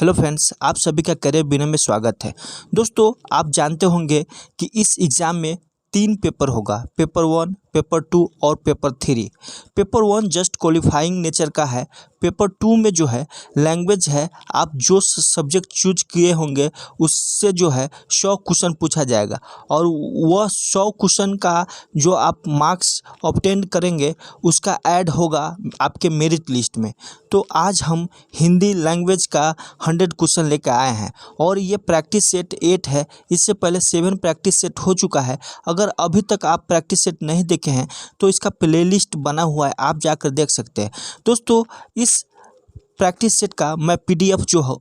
Hello friends, आप सभी का करियर बिना में स्वागत है। दोस्तों, आप जानते होंगे कि इस एग्ज़ाम में 3 पेपर होगा, पेपर 1, पेपर 2 और paper 3। Paper 1 just qualifying nature का है। पेपर 2 में जो है लैंग्वेज है, आप जो सब्जेक्ट चूज किए होंगे उससे जो है 100 क्वेश्चन पूछा जाएगा और वह 100 क्वेश्चन का जो आप मार्क्स ऑब्टेन करेंगे उसका ऐड होगा आपके मेरिट लिस्ट में। तो आज हम हिंदी लैंग्वेज का 100 क्वेश्चन लेकर आए हैं और ये प्रैक्टिस सेट 8 है। इससे पहले 7 प्रैक्टिस सेट हो चुका है। अगर अभी तक आप प्रैक्टिस सेट नहीं देखे हैं तो इसका प्लेलिस्ट बना हुआ है, आप जाकर देख सकते हैं। दोस्तों, इस प्रैक्टिस सेट का मैं पीडीएफ जो हो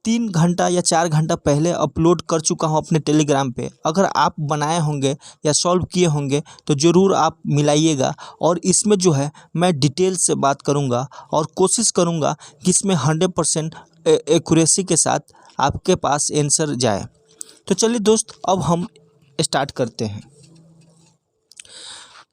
3 घंटा या 4 घंटा पहले अपलोड कर चुका हूं अपने टेलीग्राम पे। अगर आप बनाए होंगे या सॉल्व किए होंगे तो ज़रूर आप मिलाइएगा और इसमें जो है मैं डिटेल से बात करूंगा और कोशिश करूंगा कि इसमें 100% एक्यूरेसी के साथ आपके पास आंसर जाए। तो चलिए दोस्त, अब हम स्टार्ट करते हैं।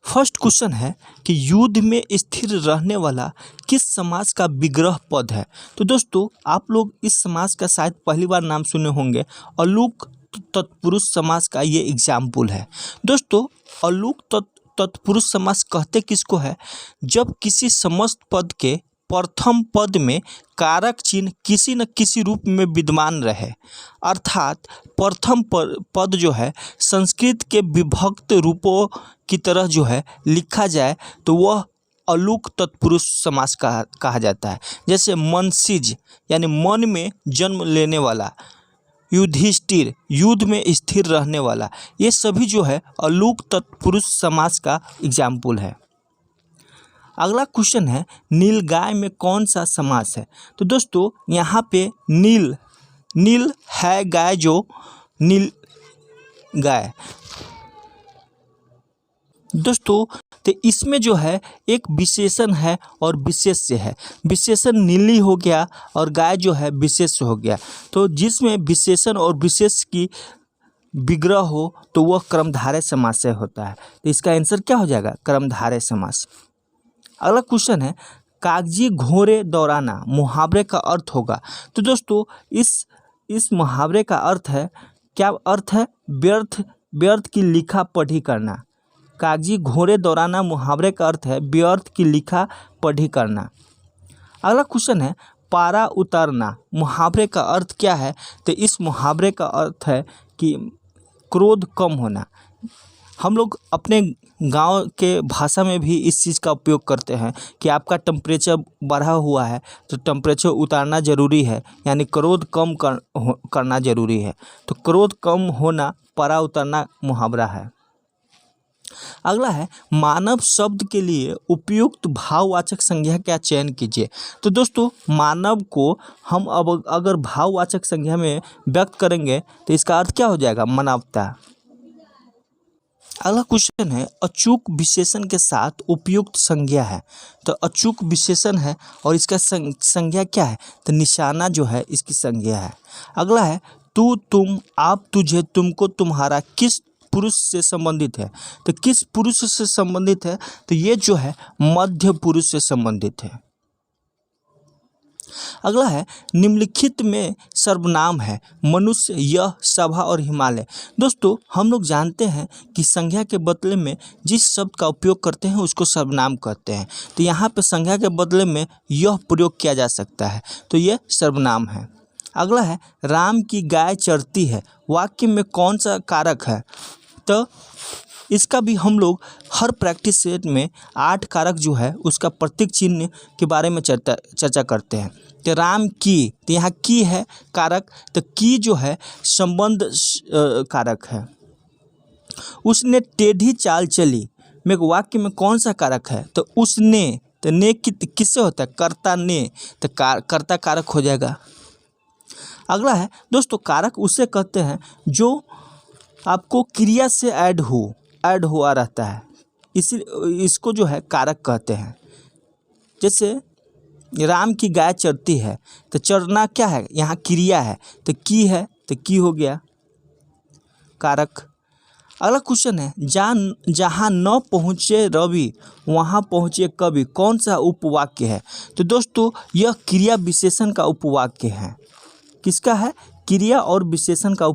फर्स्ट क्वेश्चन है कि युद्ध में स्थिर रहने वाला किस समास का विग्रह पद है। तो दोस्तों, आप लोग इस समास का शायद पहली बार नाम सुने होंगे। अलूक तत्पुरुष समास का ये एग्जाम्पल है। दोस्तों, अलूक तत्पुरुष समास कहते किसको है? जब किसी समस्त पद के प्रथम पद में कारक चिन्ह किसी न किसी रूप में विद्यमान रहे, अर्थात प्रथम पद जो है संस्कृत के विभक्त रूपों की तरह जो है लिखा जाए तो वह अलूक तत्पुरुष समास कहा जाता है। जैसे मनसिज यानी मन में जन्म लेने वाला, युधिष्ठिर युद्ध में स्थिर रहने वाला, ये सभी जो है अलूक तत्पुरुष समास का एग्जाम्पल है। अगला क्वेश्चन है, नीलगाय में कौन सा समास है? तो दोस्तों, यहाँ पे नील है गाय, जो नील गाय। दोस्तों, तो इसमें जो है एक विशेषण है और विशेष्य है। विशेषण नीली हो गया और गाय जो है विशेष्य हो गया। तो जिसमें विशेषण और विशेष की विग्रह हो तो वह कर्मधारय समास से होता है। तो इसका आंसर क्या हो जाएगा? कर्मधारय समास। अगला क्वेश्चन है, कागजी घोड़े दौड़ाना मुहावरे का अर्थ होगा। तो दोस्तों, इस मुहावरे का अर्थ है, क्या अर्थ है? व्यर्थ की लिखा पढ़ी करना। कागजी घोड़े दौड़ाना मुहावरे का अर्थ है व्यर्थ की लिखा पढ़ी करना। अगला क्वेश्चन है, पारा उतरना मुहावरे का अर्थ क्या है? तो इस मुहावरे का अर्थ है कि क्रोध कम होना। हम लोग अपने गांव के भाषा में भी इस चीज़ का उपयोग करते हैं कि आपका टेम्परेचर बढ़ा हुआ है तो टेम्परेचर उतारना ज़रूरी है, यानी क्रोध कम करना ज़रूरी है। तो क्रोध कम होना, पारा उतरना मुहावरा है। अगला है, मानव शब्द के लिए उपयुक्त भाववाचक संज्ञा का चयन कीजिए। तो दोस्तों, मानव को हम अब अगर भाववाचक संज्ञा में व्यक्त करेंगे तो इसका अर्थ क्या हो जाएगा? मानवता। अगला क्वेश्चन है, अचूक विशेषण के साथ उपयुक्त संज्ञा है। तो अचूक विशेषण है और इसका संज्ञा क्या है? तो निशाना जो है इसकी संज्ञा है। अगला है, तू, तुम, आप, तुझे, तुमको, तुम्हारा किस पुरुष से संबंधित है? तो किस पुरुष से संबंधित है? तो ये जो है मध्य पुरुष से संबंधित है। अगला है, निम्नलिखित में सर्वनाम है मनुष्य, यह, सभा और हिमालय। दोस्तों, हम लोग जानते हैं कि संज्ञा के बदले में जिस शब्द का उपयोग करते हैं उसको सर्वनाम कहते हैं। तो यहाँ पे संज्ञा के बदले में यह प्रयोग किया जा सकता है, तो यह सर्वनाम है। अगला है, राम की गाय चरती है वाक्य में कौन सा कारक है? तो इसका भी हम लोग हर प्रैक्टिस सेट में 8 कारक जो है उसका प्रतीक चिन्ह के बारे में चर्चा करते हैं। तो राम की, तो यहाँ की है कारक, तो की जो है संबंध कारक है। उसने टेढ़ी चाल चली में वाक्य में कौन सा कारक है? तो उसने, तो ने किससे होता है? कर्ता ने, तो कर्ता कारक हो जाएगा। अगला है दोस्तों, कारक उसे कहते हैं जो आपको क्रिया से ऐड हुआ रहता है, इसको जो है कारक कहते हैं। जैसे राम की गाय चरती है, तो चरना क्या है? यहाँ क्रिया है, तो की है, तो की हो गया कारक। अगला क्वेश्चन है, जहाँ न पहुँचे रवि वहाँ पहुँचे कवि, कौन सा उपवाक्य है? तो दोस्तों, यह क्रिया विशेषण का उपवाक्य है। किसका है? क्रिया और विशेषण का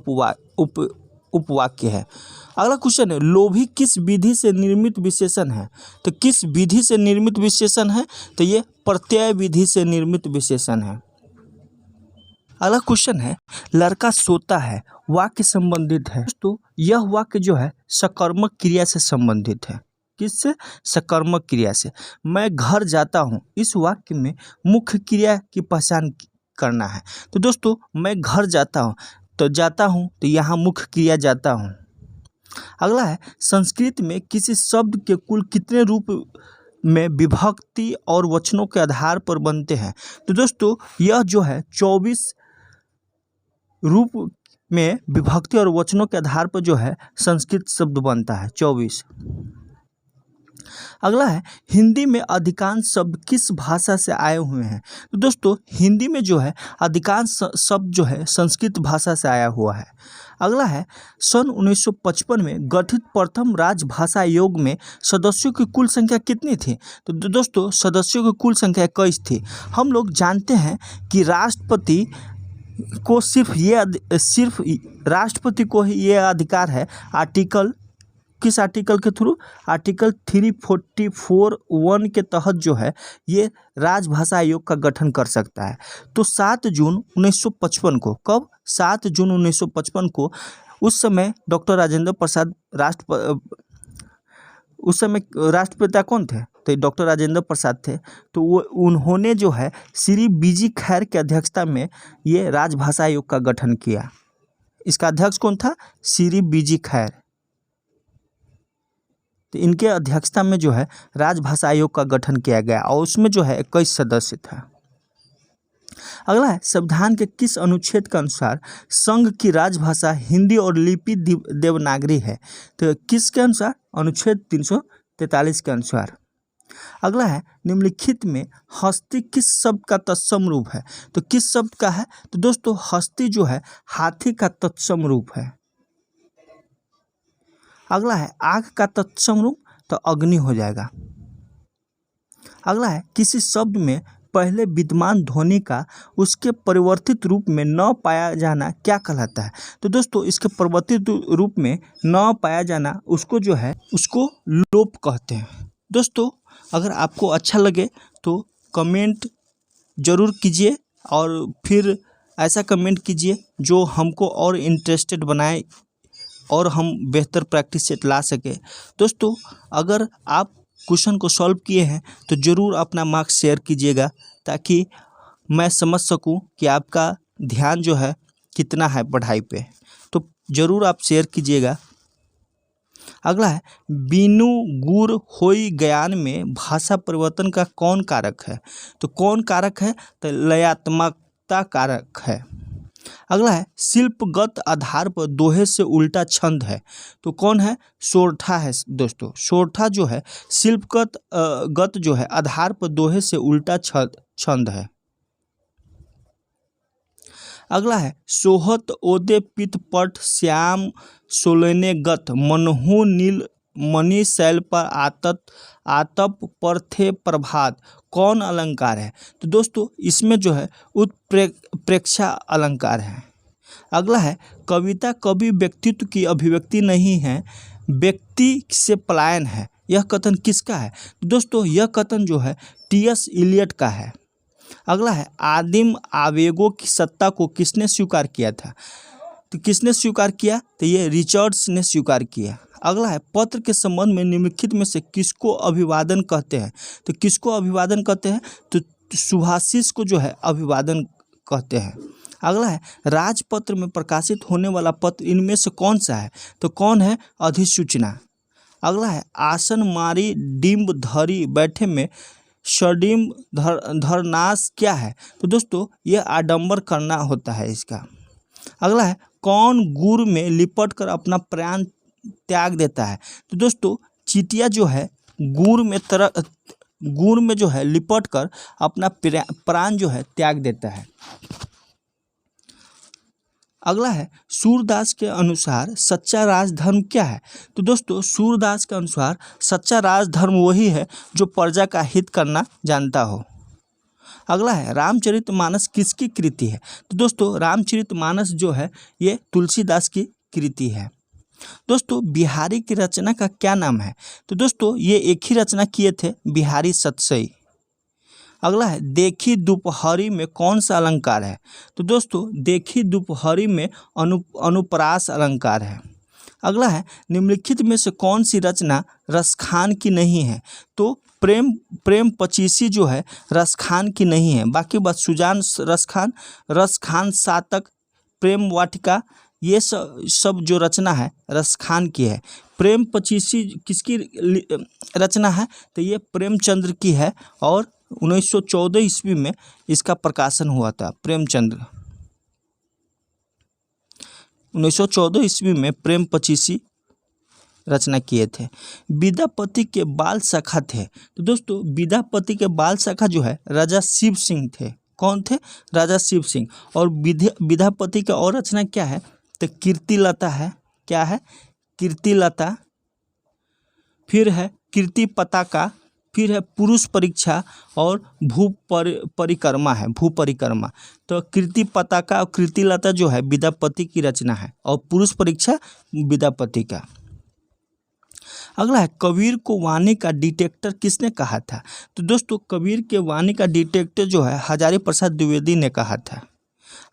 उपवाक्य है। अगला क्वेश्चन है, लोभी किस विधि से निर्मित विशेषण है? तो किस विधि से निर्मित विशेषण है? तो ये प्रत्यय विधि से निर्मित विशेषण है। अगला क्वेश्चन है, लड़का सोता है वाक्य संबंधित है। तो यह वाक्य जो है सकर्मक क्रिया से संबंधित है। किससे? सकर्मक क्रिया से। मैं घर जाता हूँ, इस वाक्य में मुख्य क्रिया की पहचान करना है। तो दोस्तों मैं घर जाता हूँ, तो यहाँ मुख्य क्रिया जाता हूँ। अगला है, संस्कृत में किसी शब्द के कुल कितने रूप में विभक्ति और वचनों के आधार पर बनते हैं? तो दोस्तों यह जो है 24 रूप में विभक्ति और वचनों के आधार पर जो है संस्कृत शब्द बनता है 24। अगला है, हिंदी में अधिकांश शब्द किस भाषा से आए हुए हैं? तो दोस्तों हिंदी में जो है अधिकांश शब्द जो है संस्कृत भाषा से आया हुआ है। अगला है, सन 1955 में गठित प्रथम राजभाषा आयोग में सदस्यों की कुल संख्या कितनी थी? तो दोस्तों सदस्यों की कुल संख्या 21 थी। हम लोग जानते हैं कि राष्ट्रपति को सिर्फ राष्ट्रपति को ही ये अधिकार है किस आर्टिकल के थ्रू? आर्टिकल 344(1) के तहत जो है ये राजभाषा आयोग का गठन कर सकता है। तो 7 जून 1955 को, कब? 7 जून 1955 को, उस समय डॉक्टर राजेंद्र प्रसाद उस समय राष्ट्रपिता कौन थे? तो डॉक्टर राजेंद्र प्रसाद थे। तो उन्होंने जो है श्री बीजी खैर की अध्यक्षता में ये राजभाषा आयोग का गठन किया। इसका अध्यक्ष कौन था? श्री बीजी खैर। तो इनके अध्यक्षता में जो है राजभाषा आयोग का गठन किया गया और उसमें जो है 21 सदस्य था। अगला है, संविधान के किस अनुच्छेद के अनुसार संघ की राजभाषा हिंदी और लिपि देवनागरी है? तो किसके अनुसार? अनुच्छेद 343 के अनुसार। अगला है, निम्नलिखित में हस्ती किस शब्द का तत्सम रूप है? तो किस शब्द का है? तो दोस्तों हस्ती जो है हाथी का तत्सम रूप है। अगला है, आग का तत्सम रूप? तो अग्नि हो जाएगा। अगला है, किसी शब्द में पहले विद्यमान ध्वनि का उसके परिवर्तित रूप में न पाया जाना क्या कहलाता है? तो दोस्तों इसके परिवर्तित रूप में न पाया जाना उसको जो है उसको लोप कहते हैं। दोस्तों अगर आपको अच्छा लगे तो कमेंट ज़रूर कीजिए और फिर ऐसा कमेंट कीजिए जो हमको और इंटरेस्टेड बनाए और हम बेहतर प्रैक्टिस से ला सके। दोस्तों अगर आप क्वेश्चन को सॉल्व किए हैं तो ज़रूर अपना मार्क्स शेयर कीजिएगा ताकि मैं समझ सकूं कि आपका ध्यान जो है कितना है पढ़ाई पे। तो ज़रूर आप शेयर कीजिएगा। अगला है, बीनु गुर होई ज्ञान में भाषा परिवर्तन का कौन कारक है? तो कौन कारक है? तो लयात्मकता कारक है। अगला है, शिल्पगत आधार पर दोहे से उल्टा छंद है। तो कौन है? सोरठा है दोस्तों। सोरठा जो है शिल्पगत गत जो है आधार पर दोहे से उल्टा छंद है। अगला है, सोहत ओदे पित पट श्याम सोलेने गत मनहु नील मणि शैल पर आतप पर थे प्रभात कौन अलंकार है? तो दोस्तों इसमें जो है उत्प्रेक्षा अलंकार है। अगला है, कविता कवि व्यक्तित्व की अभिव्यक्ति नहीं है, व्यक्ति से पलायन है। यह कथन किसका है? दोस्तों यह कथन जो है टी.एस. इलियट का है। अगला है, आदिम आवेगों की सत्ता को किसने स्वीकार किया था? तो किसने स्वीकार किया? तो ये रिचर्ड्स ने स्वीकार किया। अगला है, पत्र के संबंध में निम्नलिखित में से किसको अभिवादन कहते हैं? तो किसको अभिवादन कहते हैं? तो सुभाषिस को जो है अभिवादन कहते हैं। अगला है, राजपत्र में प्रकाशित होने वाला पत्र इनमें से कौन सा है? तो कौन है? अधिसूचना। अगला है, आसन मारी डिम्ब धरी बैठे में षडिम्ब धरनाश क्या है? तो दोस्तों यह आडंबर करना होता है इसका। अगला है, कौन गुर में लिपट कर अपना प्राण त्याग देता है? तो दोस्तों चींटिया जो है गुर में जो है लिपट कर अपना प्राण जो है त्याग देता है। अगला है, सूरदास के अनुसार सच्चा राजधर्म क्या है? तो दोस्तों सूरदास के अनुसार सच्चा राजधर्म वही है जो प्रजा का हित करना जानता हो। अगला है रामचरितमानस किसकी कृति है? तो दोस्तों रामचरितमानस जो है ये तुलसीदास की कृति है। दोस्तों बिहारी की रचना का क्या नाम है? तो दोस्तों ये एक ही रचना किए थे, बिहारी सतसई। अगला है देखी दोपहरी में कौन सा अलंकार है? तो दोस्तों देखी दोपहरी में अनुप्रास अलंकार है। अगला है निम्नलिखित में से कौन सी रचना रसखान की नहीं है? तो प्रेम पचीसी जो है रसखान की नहीं है। बाकी बस सुजान रसखान सातक, प्रेम वाटिका, ये सब जो रचना है रसखान की है। प्रेम पचीसी किसकी रचना है? तो ये प्रेमचंद्र की है और 1914 ईस्वी में इसका प्रकाशन हुआ था। प्रेमचंद्र 1914 ईस्वी में प्रेम पचीसी रचना किए थे। विद्यापति के बाल सखा थे। तो दोस्तों विद्यापति के बाल सखा जो है राजा शिव सिंह थे। कौन थे? राजा शिव सिंह। और विद्यापति का और रचना क्या है? तो कीर्तिलता है। क्या है? कीर्तिलता। फिर है कीर्ति पताका, फिर है पुरुष परीक्षा और परिक्रमा है, भू परिक्रमा। तो कीर्ति पताका और कीर्तिलता जो है विद्यापति की रचना है और पुरुष परीक्षा विद्यापति का। अगला है कबीर को वाणी का डिटेक्टर किसने कहा था? तो दोस्तों कबीर के वाणी का डिटेक्टर जो है हजारी प्रसाद द्विवेदी ने कहा था।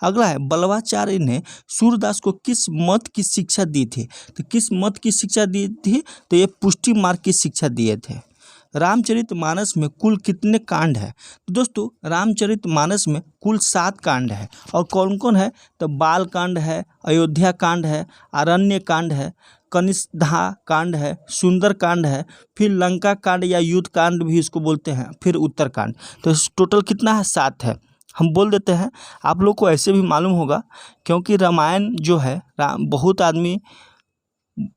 अगला है बल्लवाचार्य ने सूरदास को किस मत की शिक्षा दी थी? तो किस मत की शिक्षा दी थी? तो ये पुष्टि मार्ग की शिक्षा दिए थे। रामचरितमानस में कुल कितने कांड है? तो दोस्तों रामचरितमानस में कुल 7 कांड है। और कौन कौन है? तो बाल कांड है, अयोध्या कांड है, आरण्य कांड है, कनिष्धा कांड है, सुंदर कांड है, फिर लंका कांड या युद्ध कांड भी इसको बोलते हैं, फिर उत्तर कांड। तो टोटल कितना है? 7 है। हम बोल देते हैं, आप लोग को ऐसे भी मालूम होगा क्योंकि रामायण जो है बहुत आदमी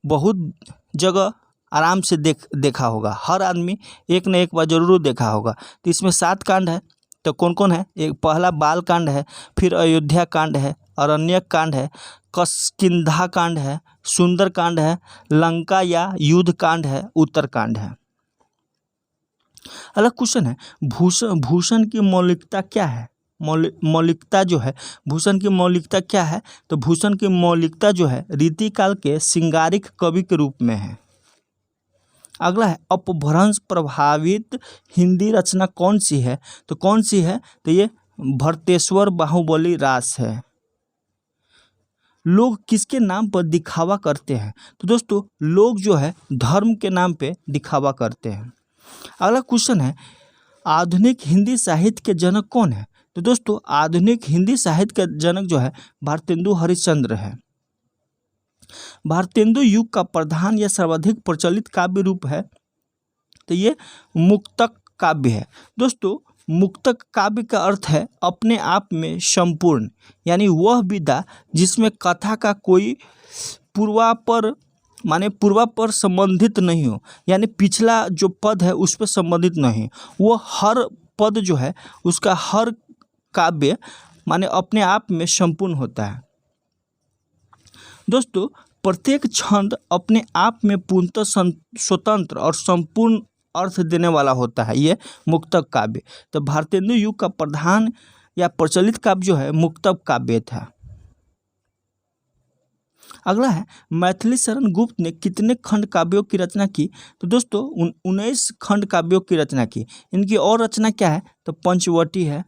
बहुत जगह आराम से देखा होगा। हर आदमी एक न एक बार जरूर देखा होगा। तो इसमें 7 कांड है। तो कौन कौन है? एक पहला बाल कांड है, फिर अयोध्या कांड है, अरण्यक कांड है, किष्किंधा कांड है, सुंदर कांड है, लंका या युद्ध कांड है, उत्तर कांड है। अगला क्वेश्चन है भूषण की मौलिकता क्या है? मौलिकता जो है भूषण की मौलिकता क्या है? तो भूषण की मौलिकता जो है रीतिकाल के श्रृंगारिक कवि के रूप में है। अगला है अपभ्रंश प्रभावित हिंदी रचना कौन सी है? तो कौन सी है? तो ये भरतेश्वर बाहुबली रास है। लोग किसके नाम पर दिखावा करते हैं? तो दोस्तों लोग जो है धर्म के नाम पे दिखावा करते हैं। अगला क्वेश्चन है आधुनिक हिंदी साहित्य के जनक कौन है? तो दोस्तों आधुनिक हिंदी साहित्य के जनक जो है भारतेंदु हरिश्चंद्र है। भारतेंदु युग का प्रधान या सर्वाधिक प्रचलित काव्य रूप है तो ये मुक्तक काव्य है। दोस्तों मुक्तक काव्य का अर्थ है अपने आप में संपूर्ण, यानी वह विधा जिसमें कथा का कोई पूर्वापर संबंधित नहीं हो, यानी पिछला जो पद है उस पर संबंधित नहीं, वो हर पद जो है उसका हर काव्य माने अपने आप में संपूर्ण होता है। दोस्तों प्रत्येक छंद अपने आप में पूर्णतः स्वतंत्र और संपूर्ण अर्थ देने वाला होता है, ये मुक्तक काव्य। तो भारतेंदु युग का प्रधान या प्रचलित काव्य जो है मुक्तक काव्य था। अगला है मैथिली शरण गुप्त ने कितने खंड काव्यों की रचना की? तो दोस्तों 19 खंड काव्यों की रचना की। इनकी और रचना क्या है? तो पंचवटी है,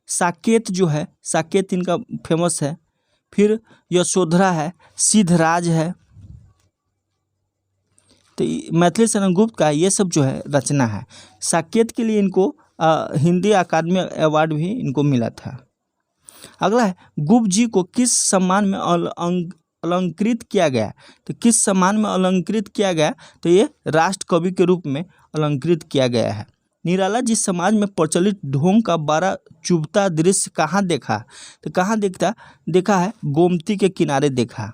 साकेत जो है साकेत इनका फेमस है, फिर यशोधरा है, सिद्धराज है। तो मैथिली शरण गुप्त का ये सब जो है रचना है। साकेत के लिए इनको हिंदी अकादमी अवार्ड भी इनको मिला था। अगला है गुप्त जी को किस सम्मान में अलंकृत किया गया? तो किस सम्मान में अलंकृत किया गया? तो ये राष्ट्र कवि के रूप में अलंकृत किया गया है। निराला जी समाज में प्रचलित ढोंग का 12 चुभता दृश्य कहाँ देखा? तो कहाँ देखा है? गोमती के किनारे देखा।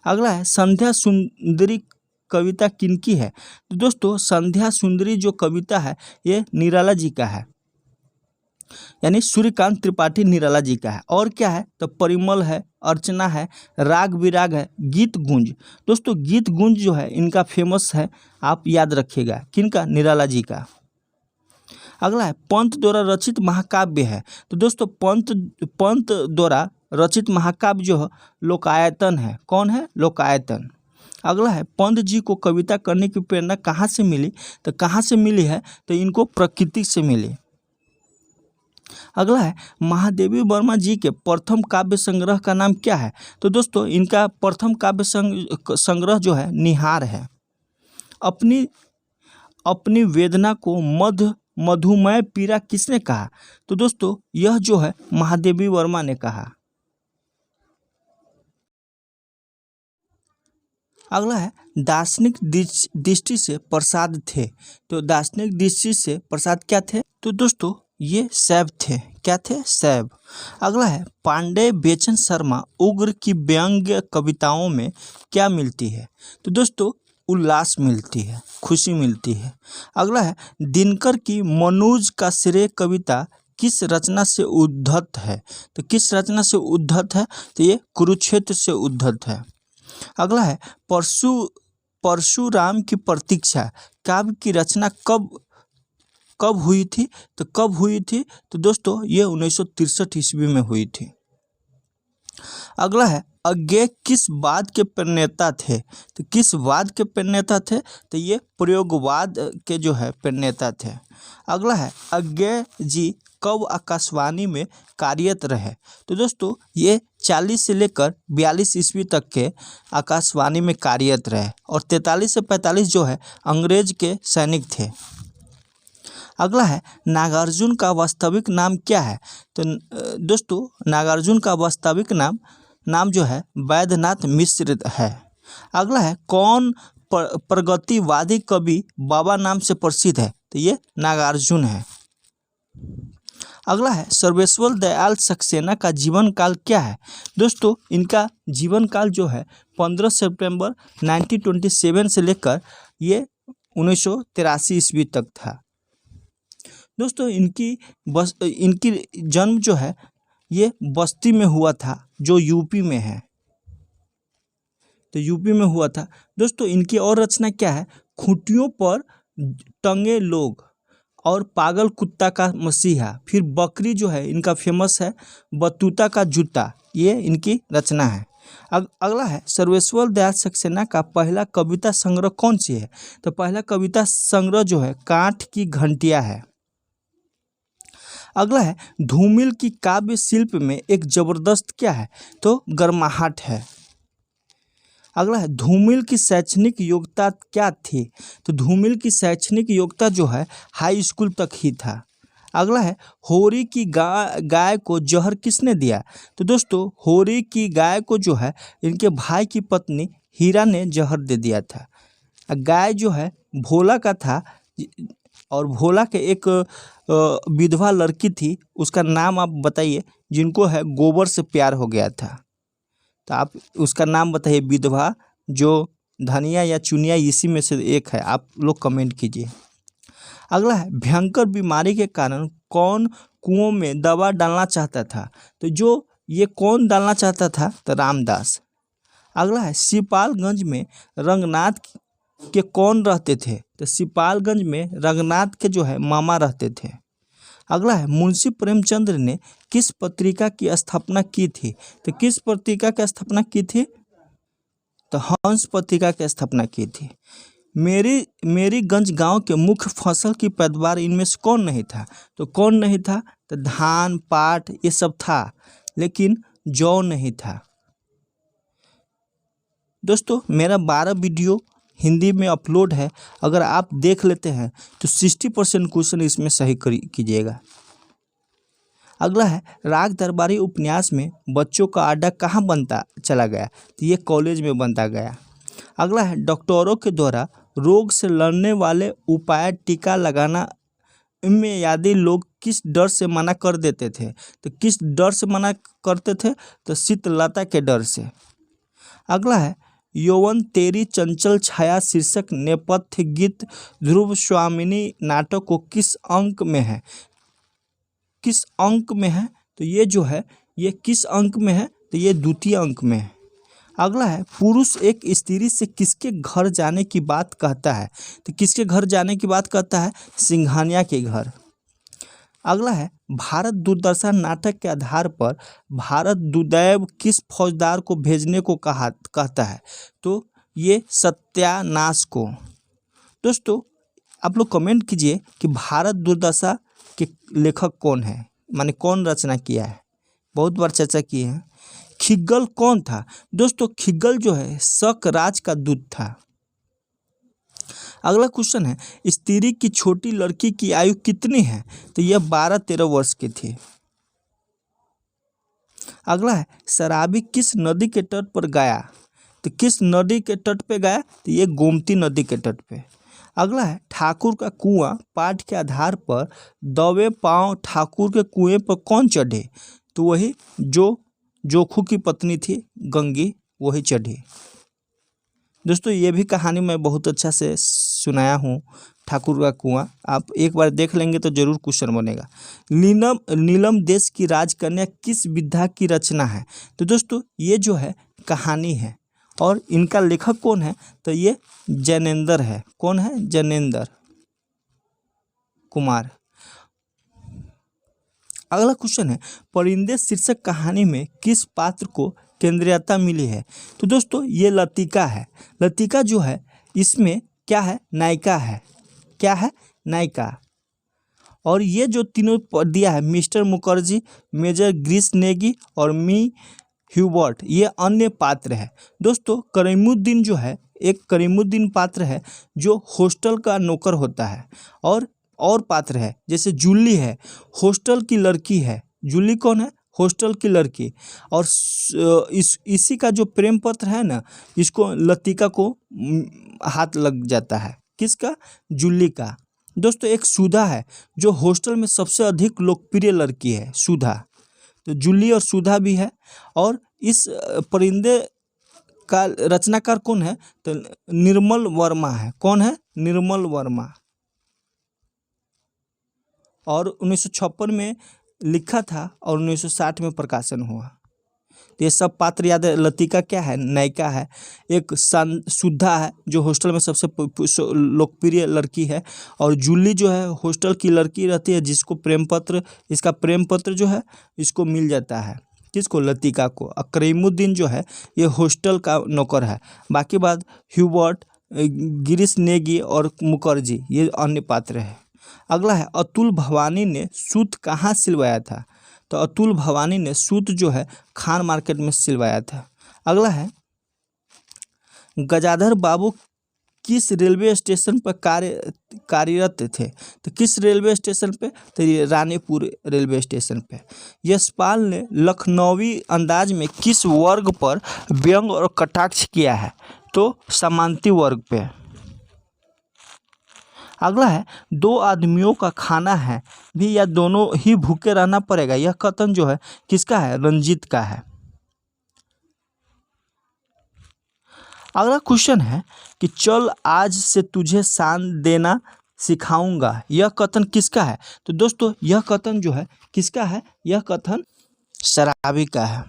अगला है संध्या सुंदरी कविता किनकी है? तो दोस्तों संध्या सुंदरी जो कविता है ये निराला जी का है, यानी सूर्यकांत त्रिपाठी निराला जी का है। और क्या है? तो परिमल है, अर्चना है, राग विराग है, गीत गुंज। दोस्तों गीत गुंज जो है इनका फेमस है, आप याद रखिएगा। किनका? निराला जी का। अगला है पंत द्वारा रचित महाकाव्य है। तो दोस्तों पंत द्वारा रचित महाकाव्य जो है लोकायतन है। कौन है? लोकायतन। अगला है पंत जी को कविता करने की प्रेरणा कहाँ से मिली? तो कहाँ से मिली है? तो इनको प्रकृति से मिली। अगला है महादेवी वर्मा जी के प्रथम काव्य संग्रह का नाम क्या है? तो दोस्तों इनका प्रथम काव्य संग्रह जो है निहार है। अपनी वेदना को मधुमय पीड़ा किसने कहा? तो दोस्तों यह जो है महादेवी वर्मा ने कहा। अगला है दार्शनिक दृष्टि से प्रसाद थे। तो दार्शनिक दृष्टि से प्रसाद क्या थे? तो दोस्तों ये शैव थे। क्या थे? शैव। अगला है पांडे बेचन शर्मा उग्र की व्यंग्य कविताओं में क्या मिलती है? तो दोस्तों उल्लास मिलती है, खुशी मिलती है। अगला है दिनकर की मनुज का श्रेय कविता किस रचना से उद्धत है? तो किस रचना से उद्धत है? तो ये कुरुक्षेत्र से उद्धत है। अगला है परशुराम की प्रतीक्षा काव्य की रचना कब हुई थी? तो कब हुई थी? तो दोस्तों ये 1963 ईस्वी में हुई थी। अगला है अज्ञेय किस वाद के प्रणेता थे? तो किस वाद के प्रणेता थे? तो ये प्रयोगवाद के जो है प्रणेता थे। अगला है अज्ञेय जी कब आकाशवाणी में कार्यरत रहे? तो दोस्तों ये 40 से लेकर 42 ईस्वी तक के आकाशवाणी में कार्यरत रहे और 43 से 45 जो है अंग्रेज के सैनिक थे। अगला है नागार्जुन का वास्तविक नाम क्या है? तो दोस्तों नागार्जुन का वास्तविक नाम जो है वैद्यनाथ मिश्र है। अगला है कौन प्रगतिवादी कवि बाबा नाम से प्रसिद्ध है? तो ये नागार्जुन है। अगला है सर्वेश्वर दयाल सक्सेना का जीवन काल क्या है? दोस्तों इनका जीवन काल जो है 15 सितंबर 1927 से लेकर ये 1983 ईस्वी तक था। दोस्तों इनकी जन्म जो है ये बस्ती में हुआ था जो यूपी में है। तो यूपी में हुआ था। दोस्तों इनकी और रचना क्या है? खूंटियों पर टंगे लोग और पागल कुत्ता का मसीहा। फिर बकरी जो है इनका फेमस है, बतूता का जूता, ये इनकी रचना है। अगला है सर्वेश्वर दयाल सक्सेना का पहला कविता संग्रह कौन सी है? तो पहला कविता संग्रह जो है काठ की घंटियाँ है। अगला है धूमिल की काव्य शिल्प में एक जबरदस्त क्या है? तो गर्माहट है। अगला है धूमिल की शैक्षणिक योग्यता क्या थी? तो धूमिल की शैक्षणिक योग्यता जो है हाई स्कूल तक ही था। अगला है होरी की गाय को जहर किसने दिया? तो दोस्तों होरी की गाय को जो है इनके भाई की पत्नी हीरा ने जहर दे दिया था। गाय जो है भोला का था और भोला के एक विधवा लड़की थी, उसका नाम आप बताइए, जिनको है गोबर से प्यार हो गया था। तो आप उसका नाम बताइए, विधवा जो धनिया या चुनिया इसी में से एक है, आप लोग कमेंट कीजिए। अगला है भयंकर बीमारी के कारण कौन कुओं में दवा डालना चाहता था? तो जो ये कौन डालना चाहता था? तो रामदास। अगला है सिपालगंज में रंगनाथ के कौन रहते थे? तो सिपालगंज में रंगनाथ के जो है मामा रहते थे। अगला है मुंशी प्रेमचंद्र ने किस पत्रिका की स्थापना की थी? तो किस पत्रिका की स्थापना की थी? तो हंस पत्रिका की स्थापना की थी। मेरीगंज गांव के मुख्य फसल की पैदावार इनमें से कौन नहीं था? तो कौन नहीं था? तो धान, पाट ये सब था, लेकिन जौ नहीं था। दोस्तों मेरा 12 वीडियो हिंदी में अपलोड है, अगर आप देख लेते हैं तो 60% क्वेश्चन इसमें सही कीजिएगा। अगला है राग दरबारी उपन्यास में बच्चों का अड्डा कहाँ बनता चला गया? तो ये कॉलेज में बनता गया। अगला है डॉक्टरों के द्वारा रोग से लड़ने वाले उपाय टीका लगाना इनमें यादी लोग किस डर से मना कर देते थे? तो किस डर से मना करते थे? तो शीतलता के डर से। अगला है यौवन तेरी चंचल छाया शीर्षक नेपथ्य गीत ध्रुव स्वामिनी नाटक को किस अंक में है? किस अंक में है? तो ये जो है ये किस अंक में है? तो ये द्वितीय अंक में है। अगला है पुरुष एक स्त्री से किसके घर जाने की बात कहता है? तो किसके घर जाने की बात कहता है? सिंघानिया के घर। अगला है भारत दुर्दशा नाटक के आधार पर भारत दुदैव किस फौजदार को भेजने को कहता है? तो ये सत्यानाश को। दोस्तों आप लोग कमेंट कीजिए कि भारत दुर्दशा के लेखक कौन है, माने कौन रचना किया है। बहुत बार चर्चा की है। खिग्गल कौन था? दोस्तों खिग्गल जो है शक राज का दूत था। अगला क्वेश्चन है स्त्री की छोटी लड़की की आयु कितनी है? तो यह 12-13 वर्ष की थी। अगला है शराबी किस नदी के तट पर गाया? तो किस नदी के तट पे गाया? तो ये गोमती नदी के तट पे। अगला है ठाकुर का कुआं पाठ के आधार पर दबे पांव ठाकुर के कुएं पर कौन चढ़े? तो वही जो जोखू की पत्नी थी गंगी, वही चढ़ी। दोस्तों ये भी कहानी मैं बहुत अच्छा से सुनाया हूँ, ठाकुर का कुआं। आप एक बार देख लेंगे तो जरूर क्वेश्चन बनेगा। नीलम देश की राजकन्या किस विधा की रचना है? तो दोस्तों ये जो है कहानी है और इनका लेखक कौन है? तो ये जैनेंद्र है। कौन है? जैनेंद्र कुमार। अगला क्वेश्चन है परिंदे शीर्षक कहानी में किस पात्र को केंद्रीयता मिली है? तो दोस्तों ये लतिका है। लतिका जो है इसमें क्या है? नायिका है। क्या है? नायिका। और ये जो तीनों दिया है mister Mukherjee, major Grace Negi और मी ह्यूबर्ट, ये अन्य पात्र है। दोस्तों करीमुद्दीन जो है एक करीमुद्दीन पात्र है जो हॉस्टल का नौकर होता है। और पात्र है जैसे जूली है, हॉस्टल की लड़की है। जूली कौन है? हॉस्टल की लड़की। और इसी का जो प्रेम पत्र है ना, इसको लतिका को हाथ लग जाता है। किसका? जूली का। दोस्तों एक सुधा है जो हॉस्टल में सबसे अधिक लोकप्रिय लड़की है, सुधा। तो जूली और सुधा भी है। और इस परिंदे का रचनाकार कौन है? तो निर्मल वर्मा है। कौन है? निर्मल वर्मा। और 1956 में लिखा था और 1960 में प्रकाशन हुआ। तो ये सब पात्र याद है। लतिका क्या है? नायिका है। एक सुधा है जो हॉस्टल में सबसे लोकप्रिय लड़की है। और जूली जो है हॉस्टल की लड़की रहती है जिसको इसका प्रेम पत्र जो है इसको मिल जाता है। किसको? लतिका को। और करीमुद्दीन जो है ये हॉस्टल का नौकर है। बाकी बात ह्यूबर्ट, गिरीश नेगी और मुखर्जी ये अन्य पात्र है। अगला है अतुल भवानी ने सूत कहाँ सिलवाया था? तो अतुल भवानी ने सूत जो है खान मार्केट में सिलवाया था। अगला है गजाधर बाबू किस रेलवे स्टेशन पर कार्यरत थे? तो किस रेलवे स्टेशन पे? तो ये रानीपुर रेलवे स्टेशन पे। यशपाल ने लखनवी अंदाज में किस वर्ग पर व्यंग और कटाक्ष किया है? तो समांति वर्ग पे। अगला है दो आदमियों का खाना है भी या दोनों ही भूखे रहना पड़ेगा, यह कथन जो है किसका है? रंजीत का है। अगला क्वेश्चन है कि चल आज से तुझे शान देना सिखाऊंगा, यह कथन किसका है? तो दोस्तों यह कथन जो है किसका है? यह कथन शराबी का है।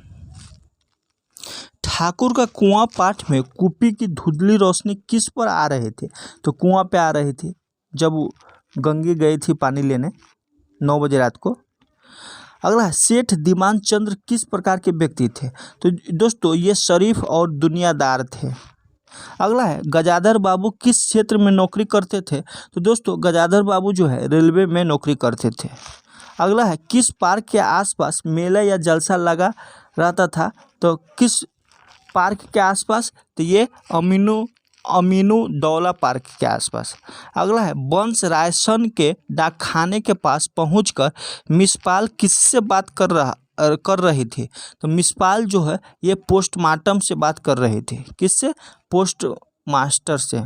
ठाकुर का कुआं पाठ में कुपी की धुंधली रोशनी किस पर आ रहे थे? तो कुआं पे आ रही थी जब गंगी गई थी पानी लेने 9 बजे रात को। अगला है सेठ दीवान चंद्र किस प्रकार के व्यक्ति थे? तो दोस्तों ये शरीफ और दुनियादार थे। अगला है गजाधर बाबू किस क्षेत्र में नौकरी करते थे? तो दोस्तों गजाधर बाबू जो है रेलवे में नौकरी करते थे। अगला है किस पार्क के आसपास मेला या जलसा लगा रहता था? तो किस पार्क के आसपास? तो ये अमीनू दौला पार्क के आसपास। अगला है वंश रायसन के डाकखाने के पास पहुंचकर मिसपाल किससे बात कर रही थी? तो मिसपाल जो है ये पोस्टमार्टम से बात कर रही थी। किससे? पोस्ट मास्टर से।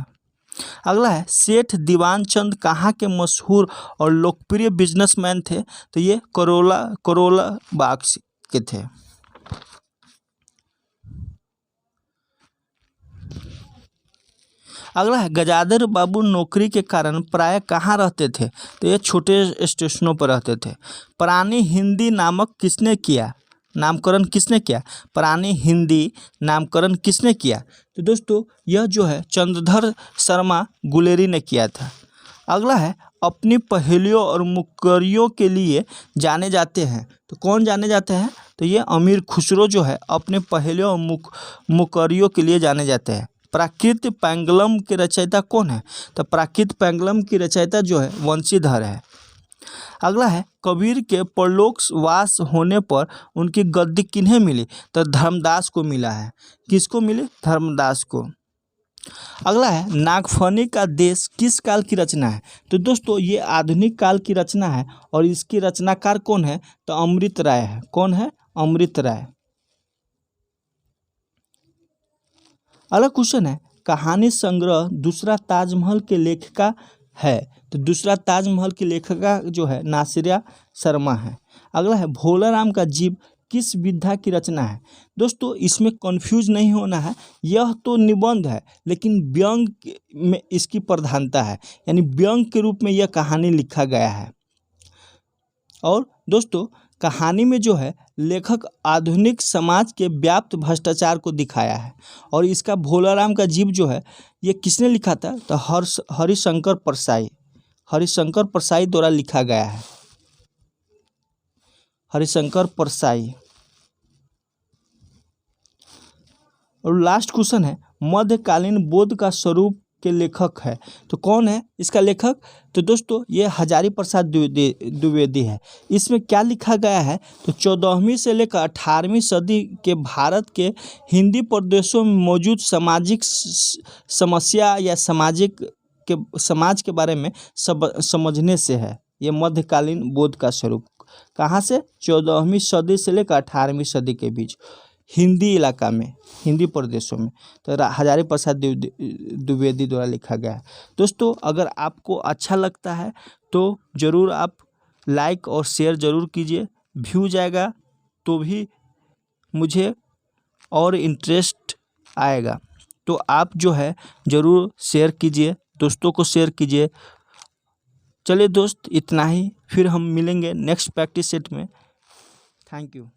अगला है सेठ दीवान चंद कहाँ के मशहूर और लोकप्रिय बिजनेसमैन थे? तो ये करोला बाग के थे। अगला है गजाधर बाबू नौकरी के कारण प्राय कहाँ रहते थे? तो ये छोटे स्टेशनों पर रहते थे। प्राणी हिंदी नामक किसने किया? नामकरण किसने किया? प्राणी हिंदी नामकरण किसने किया? तो दोस्तों यह जो है चंद्रधर शर्मा गुलेरी ने किया था। अगला है अपनी पहेलियों और मुक्करियों के लिए जाने जाते हैं। तो कौन जाने जाते हैं? तो ये अमीर खुसरो जो है अपने पहेलियों और मुक्करियों के लिए जाने जाते हैं। प्राकृत पैंगलम के रचयिता कौन है? तो प्राकृत पैंगलम की रचयिता जो है वंशीधर है। अगला है, कबीर के परलोकवास होने पर उनकी गद्दी किन्हें मिली? तो धर्मदास को मिला है। किसको मिली? धर्मदास को। अगला है, नागफनी का देश किस काल की रचना है? तो दोस्तों ये आधुनिक काल की रचना है और इसकी रचनाकार कौन है? तो अमृत राय है। कौन है? अमृत राय। अगला क्वेश्चन है, कहानी संग्रह दूसरा ताजमहल के लेखिका है? तो दूसरा ताजमहल की लेखिका जो है नासिरा शर्मा है। अगला है, भोलाराम का जीव किस विधा की रचना है? दोस्तों इसमें कंफ्यूज नहीं होना है, यह तो निबंध है लेकिन व्यंग में इसकी प्रधानता है, यानी व्यंग के रूप में यह कहानी लिखा गया है। और दोस्तों कहानी में जो है लेखक आधुनिक समाज के व्याप्त भ्रष्टाचार को दिखाया है। और इसका भोलाराम का जीव जो है ये किसने लिखा था? तो हरिशंकर परसाई द्वारा लिखा गया है। हरिशंकर परसाई। और लास्ट क्वेश्चन है, मध्यकालीन बौद्ध का स्वरूप के लेखक है? तो कौन है इसका लेखक? तो दोस्तों ये हजारी प्रसाद द्विवेदी है। इसमें क्या लिखा गया है? तो 14वीं से लेकर 18वीं सदी के भारत के हिंदी प्रदेशों में मौजूद सामाजिक समस्या या समाज के बारे में समझने से है। ये मध्यकालीन बौद्ध का स्वरूप कहाँ से? 14वीं सदी से लेकर 18वीं सदी के बीच हिंदी इलाका में, हिंदी प्रदेशों में। तो हजारी प्रसाद द्विवेदी द्वारा लिखा गया है। दोस्तों अगर आपको अच्छा लगता है तो ज़रूर आप लाइक और शेयर ज़रूर कीजिए। व्यू जाएगा तो भी मुझे और इंटरेस्ट आएगा। तो आप जो है ज़रूर शेयर कीजिए, दोस्तों को शेयर कीजिए। चलिए दोस्त इतना ही, फिर हम मिलेंगे नेक्स्ट प्रैक्टिस सेट में। Thank you.